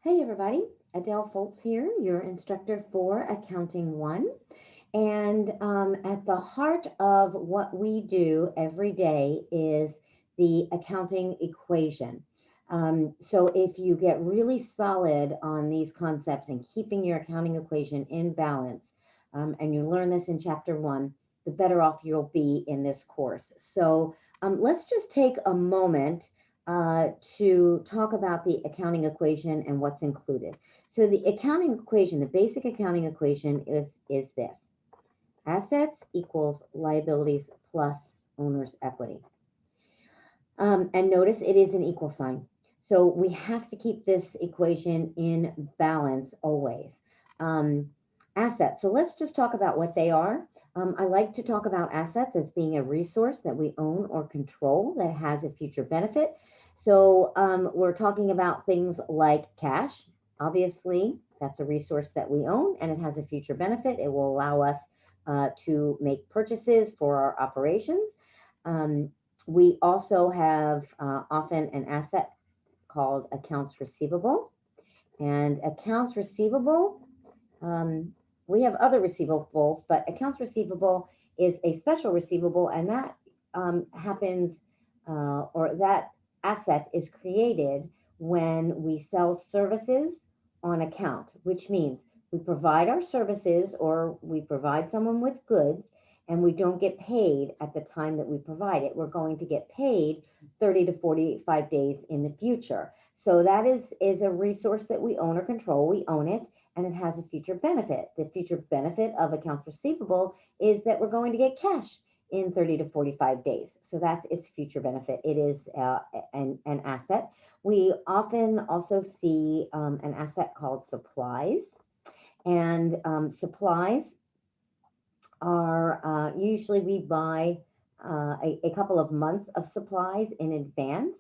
Hey everybody, Adele Foltz here, your instructor for Accounting 1. And at the heart of what we do every day is the accounting equation. So if you get really solid on these concepts and keeping your accounting equation in balance, and you learn this in chapter 1, the better off you'll be in this course. So let's just take a moment to talk about the accounting equation and what's included. So the accounting equation, the basic accounting equation is this. Assets equals liabilities plus owner's equity. And notice it is an equal sign. So we have to keep this equation in balance always. Assets. So let's just talk about what they are. I like to talk about assets as being a resource that we own or control that has a future benefit. So we're talking about things like cash. Obviously, that's a resource that we own and it has a future benefit. It will allow us to make purchases for our operations. We also have often an asset called accounts receivable. And accounts receivable, we have other receivables, but accounts receivable is a special receivable, and that happens, or that asset is created when we sell services on account, which means we provide our services or we provide someone with goods and we don't get paid at the time that we provide it. We're going to get paid 30 to 45 days in the future. So that is a resource that we own or control. We own it and it has a future benefit. The future benefit of accounts receivable is that we're going to get cash in 30 to 45 days. So that's its future benefit. It is an asset. We often also see an asset called supplies. And supplies are usually we buy a couple of months of supplies in advance.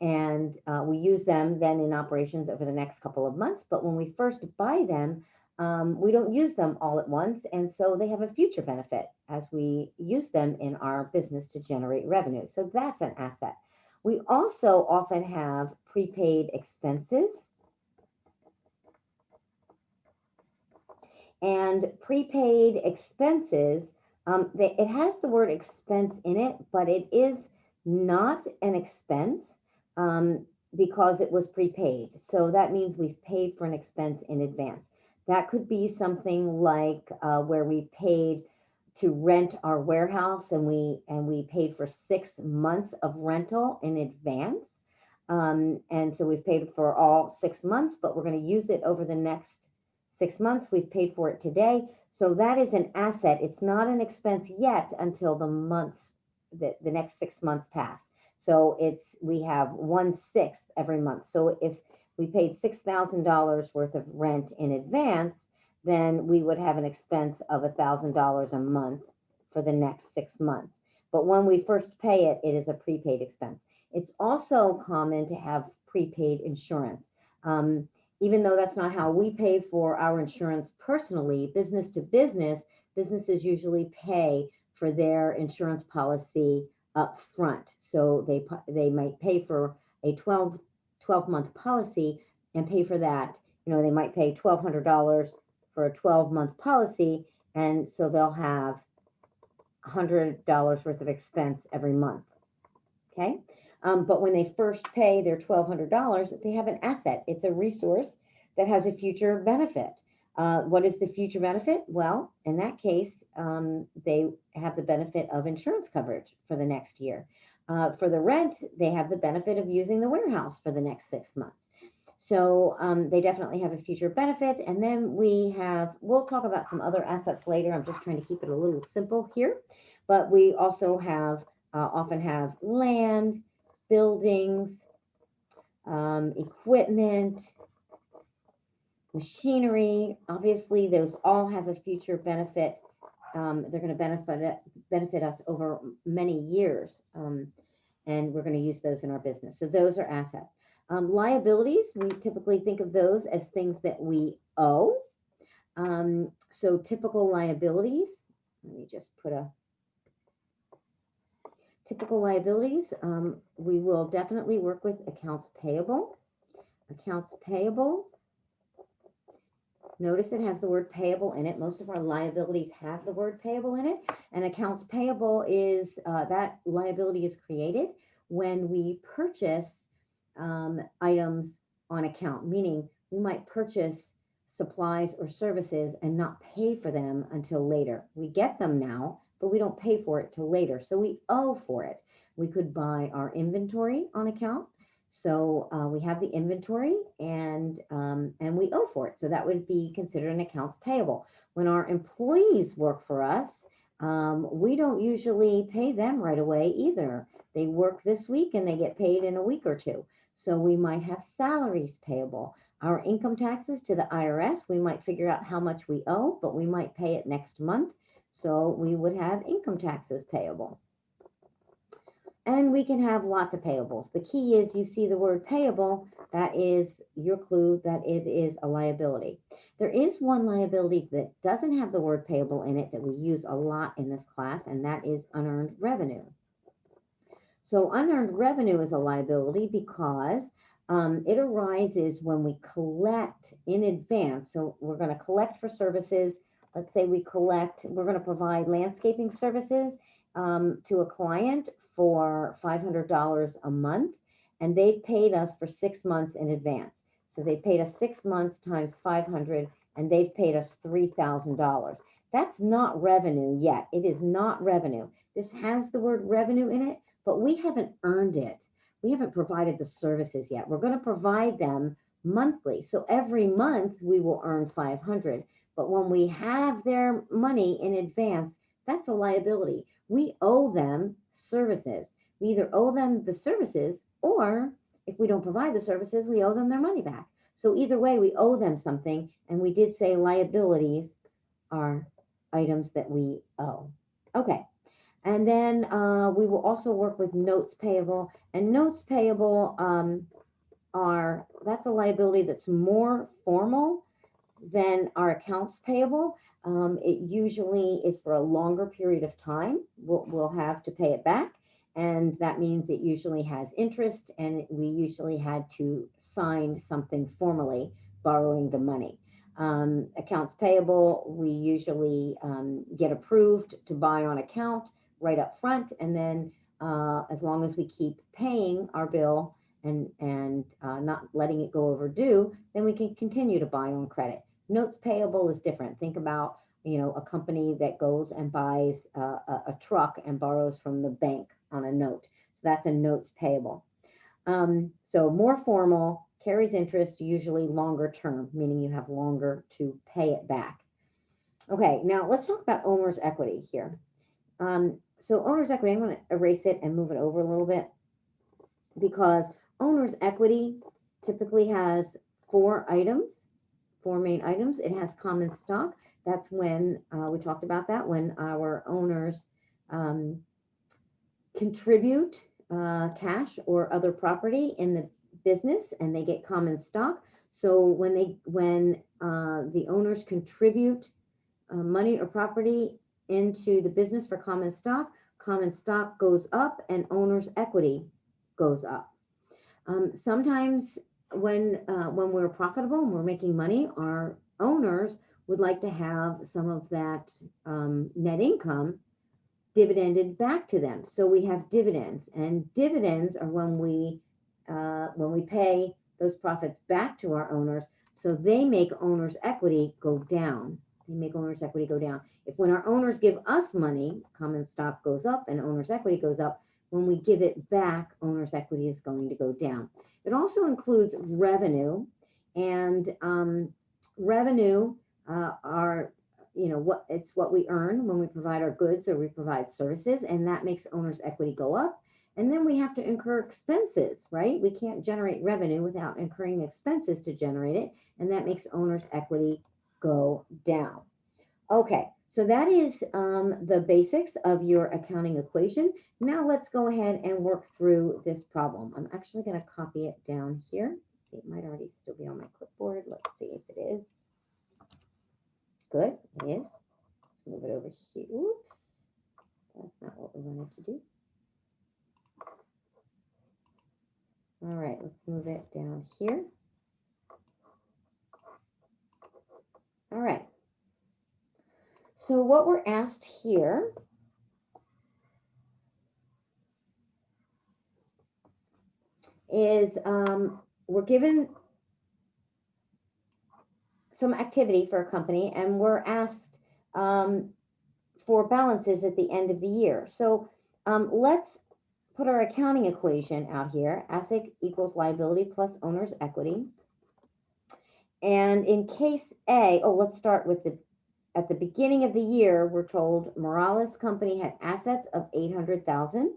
And we use them then in operations over the next couple of months. But when we first buy them, we don't use them all at once. And so they have a future benefit as we use them in our business to generate revenue. So that's an asset. We also often have prepaid expenses. And prepaid expenses, it has the word expense in it, but it is not an expense because it was prepaid. So that means we've paid for an expense in advance. That could be something like where we paid to rent our warehouse and we paid for 6 months of rental in advance. And so we've paid for all 6 months, but we're going to use it over the next 6 months. We've paid for it today. So that is an asset. It's not an expense yet until the next 6 months pass. So we have 1/6 every month. So if we paid $6,000 worth of rent in advance, then we would have an expense of $1,000 a month for the next 6 months. But when we first pay it, it is a prepaid expense. It's also common to have prepaid insurance. Even though that's not how we pay for our insurance personally, business to business, businesses usually pay for their insurance policy up front. So they might pay for a 12-month policy and pay for that. They might pay $1,200 for a 12-month policy, and so they'll have $100 worth of expense every month. Okay. But when they first pay their $1,200, they have an asset. It's a resource that has a future benefit. What is the future benefit? Well, in that case, they have the benefit of insurance coverage for the next year. For the rent, they have the benefit of using the warehouse for the next 6 months. So they definitely have a future benefit. And then we'll talk about some other assets later. I'm just trying to keep it a little simple here. But we also often have land, buildings, equipment, machinery. Obviously, those all have a future benefit. They're going to benefit us over many years, and we're going to use those in our business. So those are assets. Liabilities, we typically think of those as things that we owe. So typical liabilities, let me just put a typical liabilities, we will definitely work with accounts payable. Accounts payable Notice it has the word payable in it. Most of our liabilities have the word payable in it. And accounts payable is that liability is created when we purchase items on account, meaning we might purchase supplies or services and not pay for them until later. We get them now, but we don't pay for it till later. So we owe for it. We could buy our inventory on account. So we have the inventory and we owe for it. So that would be considered an accounts payable. When our employees work for us, we don't usually pay them right away either. They work this week and they get paid in a week or two. So we might have salaries payable. Our income taxes to the IRS, we might figure out how much we owe, but we might pay it next month. So we would have income taxes payable. And we can have lots of payables. The key is you see the word payable, that is your clue that it is a liability. There is one liability that doesn't have the word payable in it that we use a lot in this class, and that is unearned revenue. So unearned revenue is a liability because it arises when we collect in advance. So we're going to collect for services. Let's say we're going to provide landscaping services to a client for $500 a month, and they've paid us for 6 months in advance. So they paid us 6 months times 500, and they've paid us $3,000. That's not revenue yet. It is not revenue. This has the word revenue in it, but we haven't earned it. We haven't provided the services yet. We're going to provide them monthly. So every month we will earn 500. But when we have their money in advance, that's a liability. We owe them services. We either owe them the services, or if we don't provide the services, we owe them their money back. So either way, we owe them something. And we did say liabilities are items that we owe. Okay. And then we will also work with notes payable. And notes payable that's a liability that's more formal than our accounts payable. It usually is for a longer period of time. We'll have to pay it back. And that means it usually has interest, and we usually had to sign something formally borrowing the money. Accounts payable, we usually get approved to buy on account right up front, and then as long as we keep paying our bill and not letting it go overdue, then we can continue to buy on credit. Notes payable is different. Think about a company that goes and buys a truck and borrows from the bank on a note. So that's a notes payable. So more formal, carries interest, usually longer term, meaning you have longer to pay it back. Okay, now let's talk about owner's equity here. So owner's equity, I'm going to erase it and move it over a little bit, because owner's equity typically has four main items. It has common stock. That's when we talked about that, when our owners contribute cash or other property in the business and they get common stock. So when the owners contribute money or property into the business for common stock goes up and owner's equity goes up. Sometimes when we're profitable and we're making money, our owners would like to have some of that net income dividended back to them. So we have dividends, and dividends are when we pay those profits back to our owners. So they make owners' equity go down. If when our owners give us money, common stock goes up and owners' equity goes up. When we give it back, owners' equity is going to go down. It also includes revenue, and revenue are what we earn when we provide our goods or we provide services, and that makes owners' equity go up. And then we have to incur expenses, right? We can't generate revenue without incurring expenses to generate it, and that makes owners' equity go down. Okay, so that is the basics of your accounting equation. Now let's go ahead and work through this problem. I'm actually going to copy it down here. It might already still be on my clipboard. Let's see if it is. Good, it is. Let's move it over here. Oops, that's not what we wanted to do. All right, let's move it down here. All right. So what we're asked here is we're given some activity for a company, and we're asked for balances at the end of the year. So let's put our accounting equation out here. Asset equals liability plus owner's equity. And in case A, let's start with at the beginning of the year, we're told Morales Company had assets of $800,000.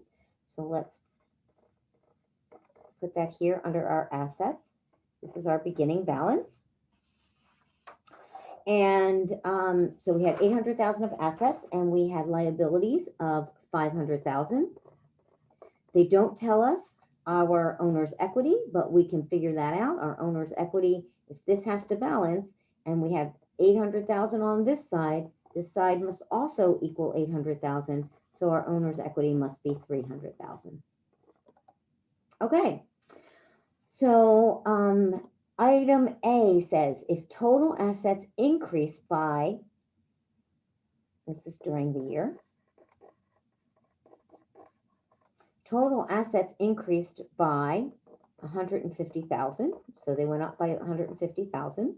So let's put that here under our assets. This is our beginning balance. And so we had 800,000 of assets, and we had liabilities of 500,000. They don't tell us our owner's equity, but we can figure that out. Our owner's equity, if this has to balance, and we have 800,000 on this side must also equal 800,000. So our owner's equity must be 300,000. Okay. So item A says if total assets increase by, this is during the year, total assets increased by 150,000. So they went up by 150,000.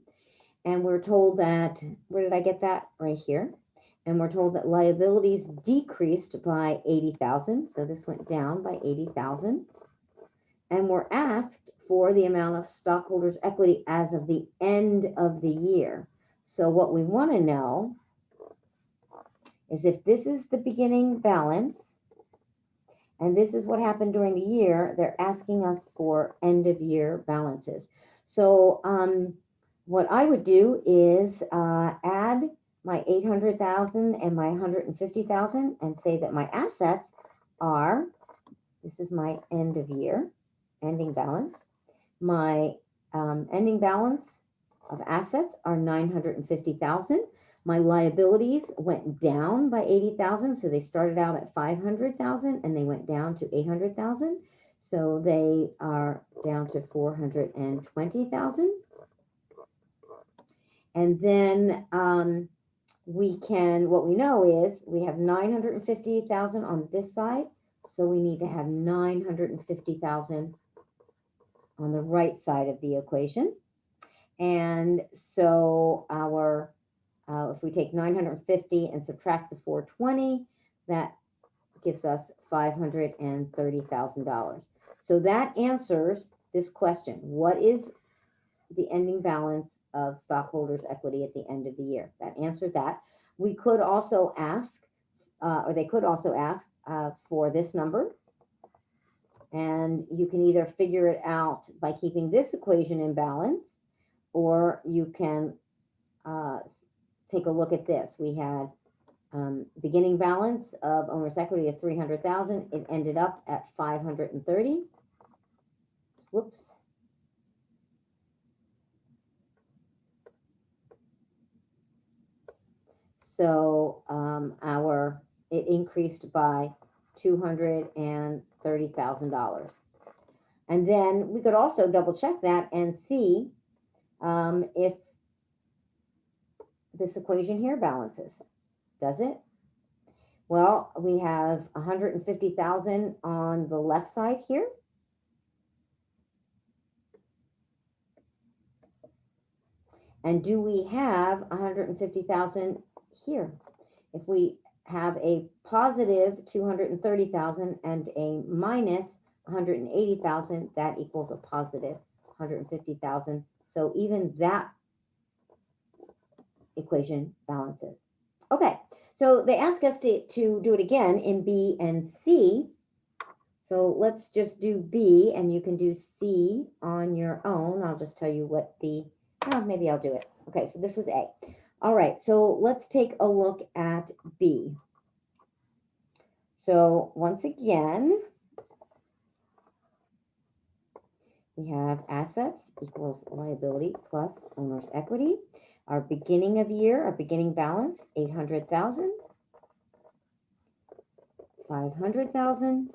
And we're told that, where did I get that? Right here. And we're told that liabilities decreased by 80,000. So this went down by 80,000. And we're asked for the amount of stockholders' equity as of the end of the year. So what we want to know is if this is the beginning balance, and this is what happened during the year, they're asking us for end of year balances. So what I would do is add my 800,000 and my 150,000 and say that my assets are, this is my end of year, ending balance. My ending balance of assets are 950,000. My liabilities went down by 80,000. So they started out at 500,000 and they went down to 800,000. So they are down to 420,000. And then what we know is we have 950,000 on this side. So we need to have 950,000 on the right side of the equation. And so our, if we take 950 and subtract the 420, that gives us $530,000. So that answers this question. What is the ending balance of stockholders' equity at the end of the year? That answered that. We could also ask, or they could also ask for this number. And you can either figure it out by keeping this equation in balance, or you can take a look at this. We had beginning balance of owner's equity of 300,000. It ended up at 530. Whoops. So it increased by $230,000. And then we could also double check that and see if this equation here balances. Does it? Well, we have 150,000 on the left side here. And do we have 150,000 here? If we have a positive 230,000 and a minus 180,000, that equals a positive 150,000. So even that equation balances. Okay, so they ask us to do it again in B and C. So let's just do B, and you can do C on your own. I'll just tell you what maybe I'll do it. Okay, so this was A. All right, so let's take a look at B. So once again, we have assets equals liability plus owner's equity. Our beginning of year, our beginning balance, 800,000, 500,000,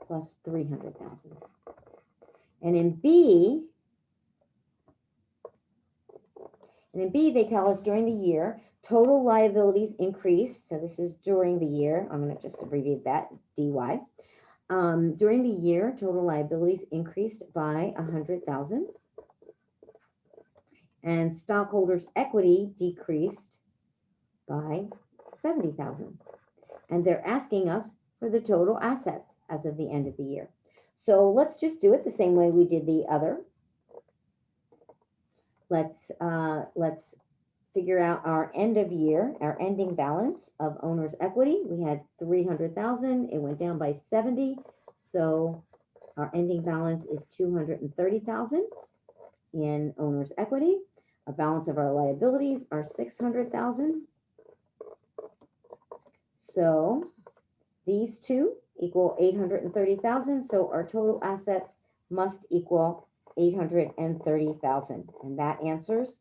plus 300,000. And in B, And in B, they tell us during the year, total liabilities increased. So this is during the year. I'm going to just abbreviate that, DY. During the year, total liabilities increased by 100,000, and stockholders' equity decreased by 70,000. And they're asking us for the total assets as of the end of the year. So let's just do it the same way we did the other. Let's figure out our end of year, our ending balance of owner's equity. We had 300,000. It went down by 70. So our ending balance is 230,000 in owner's equity. Our balance of our liabilities are 600,000. So these two equal 830,000. So our total assets must equal 830,000. And that answers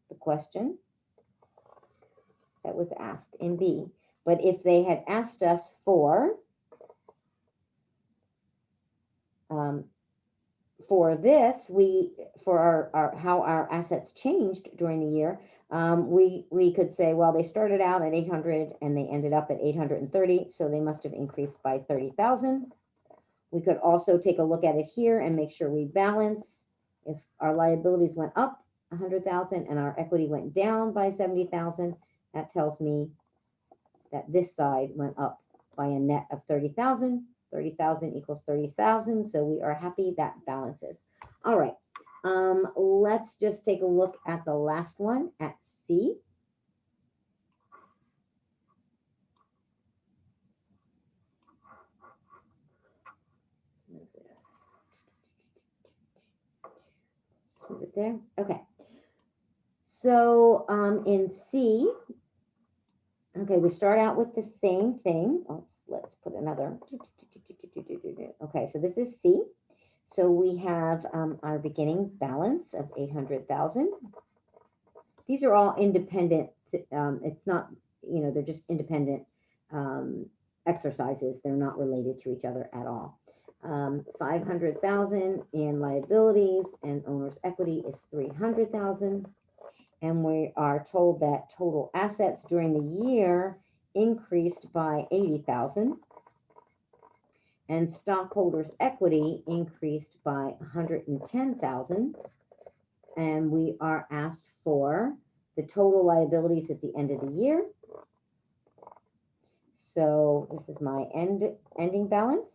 the question that was asked in B. But if they had asked us for this, for our how our assets changed during the year, we could say, well, they started out at 800 and they ended up at 830, so they must have increased by 30,000. We could also take a look at it here and make sure we balance. If our liabilities went up 100,000 and our equity went down by 70,000, that tells me that this side went up by a net of 30,000. 30,000 equals 30,000, so we are happy that balances. All right, let's just take a look at the last one at C. Let's move this. Move it there. Okay. So in C, okay, we start out with the same thing. Let's put another. Okay, so this is C. So we have our beginning balance of 800,000. These are all independent. It's not, they're just independent exercises. They're not related to each other at all. 500,000 in liabilities, and owner's equity is 300,000. And we are told that total assets during the year increased by 80,000. And stockholders' equity increased by 110,000. And we are asked for the total liabilities at the end of the year. So this is my ending balance.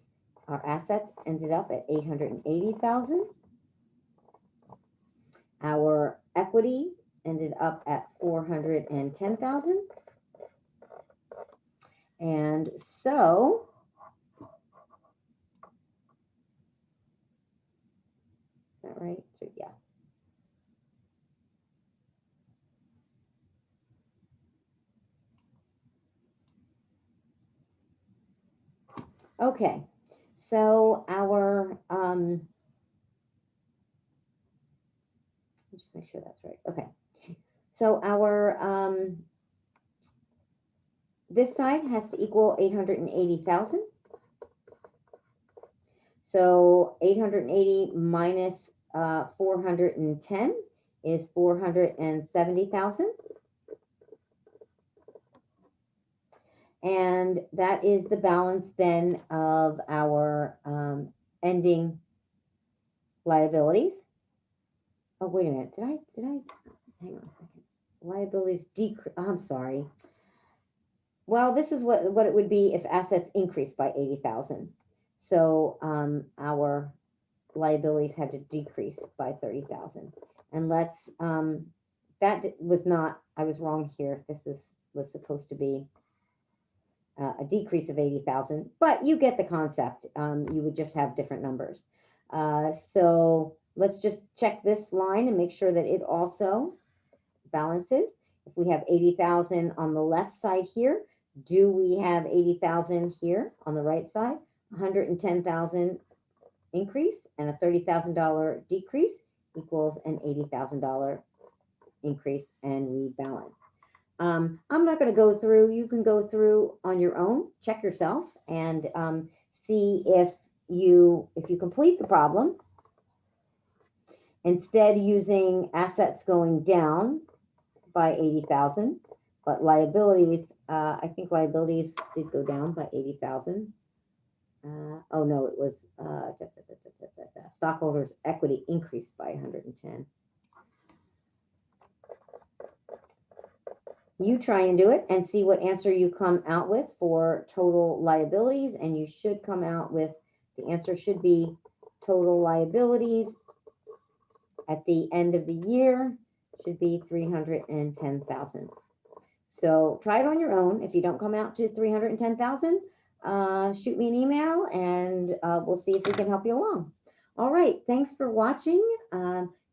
Our assets ended up at 880,000. Our equity ended up at 410,000. And so is that right? So, yeah. Okay. So our just make sure that's right. Okay. So our this side has to equal 880,000. So 880 minus 410 is 470,000. And that is the balance then of our ending liabilities. Oh, wait a minute. Did I, hang on a second. Liabilities decrease. I'm sorry. Well, this is what it would be if assets increased by 80,000. So our liabilities had to decrease by 30,000. And let's, that was not, I was wrong here. This was supposed to be a decrease of 80,000, but you get the concept. You would just have different numbers. So let's just check this line and make sure that it also balances. If we have 80,000 on the left side here, do we have 80,000 here on the right side? 110,000 increase and a $30,000 decrease equals an $80,000 increase, and we balance. I'm not going to go through. You can go through on your own, check yourself, and see if you complete the problem instead using assets going down by 80,000, but liabilities, I think liabilities did go down by 80,000. Oh no, it was stockholders' equity increased by 110. You try and do it and see what answer you come out with for total liabilities, and you should come out with, the answer should be total liabilities at the end of the year should be 310,000. So try it on your own. If you don't come out to 310,000, shoot me an email and we'll see if we can help you along. All right, thanks for watching.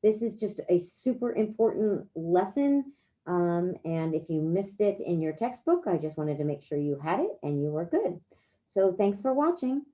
This is just a super important lesson. And if you missed it in your textbook, I just wanted to make sure you had it and you were good. So thanks for watching.